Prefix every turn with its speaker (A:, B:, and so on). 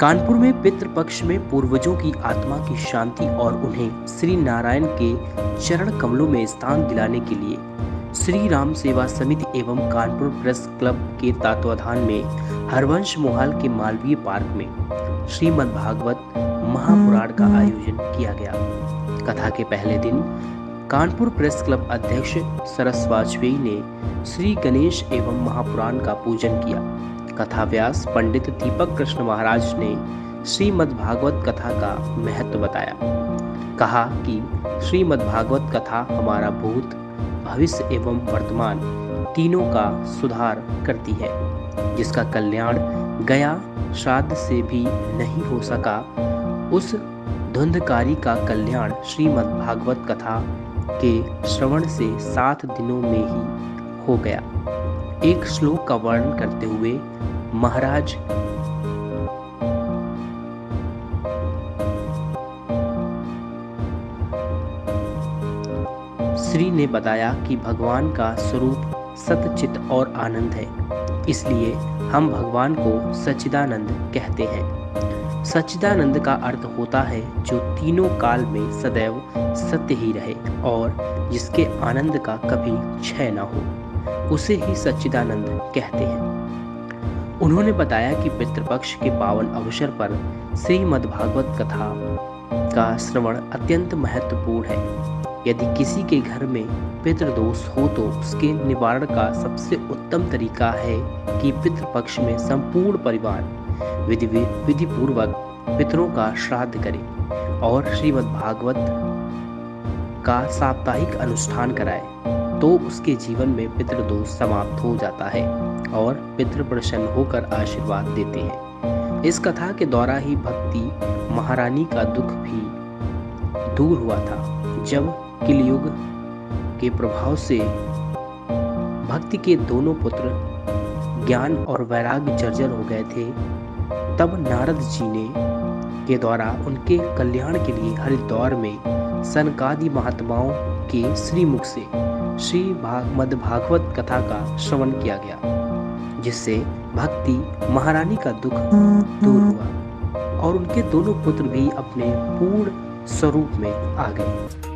A: कानपुर में पितृपक्ष में पूर्वजों की आत्मा की शांति और उन्हें श्री नारायण के चरण कमलों में स्थान दिलाने के लिए श्री राम सेवा समिति एवं कानपुर प्रेस क्लब के तत्वाधान में हरवंश मोहाल के मालवीय पार्क में श्रीमद् भागवत महापुराण का आयोजन किया गया। कथा के पहले दिन कानपुर प्रेस क्लब अध्यक्ष सरस वाजपेयी ने श्री गणेश एवं महापुराण का पूजन किया। कथा व्यास पंडित दीपक कृष्ण महाराज ने श्रीमद् भागवत कथा का महत्व बताया। कहा कि श्रीमद् भागवत कथा हमारा भूत, भविष्य एवं वर्तमान तीनों का सुधार करती है, जिसका कल्याण गया श्राद्ध से भी नहीं हो सका। उस धुंधकारी का कल्याण श्रीमद् भागवत कथा के श्रवण से 7 दिनों में ही हो गया। एक श्लोक का वर्णन करते हुए महाराज श्री ने बताया कि भगवान का स्वरूप सतचित और आनंद है, इसलिए हम भगवान को सच्चिदानंद कहते हैं। सच्चिदानंद का अर्थ होता है जो तीनों काल में सदैव सत्य ही रहे और जिसके आनंद का कभी क्षय न हो, उसे ही सच्चिदानंद कहते हैं। उन्होंने बताया कि पितृपक्ष के पावन अवसर पर श्रीमद् भागवत कथा का श्रवण अत्यंत महत्वपूर्ण है। यदि किसी के घर में पितृदोष हो तो उसके निवारण का सबसे उत्तम तरीका है कि पितृपक्ष में संपूर्ण परिवार विधि पूर्वक पितरों का श्राद्ध करे और श्रीमद् भागवत का साप्ताहिक अनुष्ठान कराए, तो उसके जीवन में पितृदोष समाप्त हो जाता है और पितृ प्रसन्न होकर आशीर्वाद देते हैं। इस कथा के द्वारा ही भक्ति महारानी का दुख भी दूर हुआ था। जब कलियुग के प्रभाव से भक्ति के दोनों पुत्र ज्ञान और वैराग्य जर्जर हो गए थे, तब नारद जी ने के द्वारा उनके कल्याण के लिए हरिद्वार में सनकादि महात्माओं के श्रीमुख से श्रीमद् भागवत कथा का श्रवण किया गया, जिससे भक्ति महारानी का दुख दूर हुआ और उनके दोनों पुत्र भी अपने पूर्ण स्वरूप में आ गए।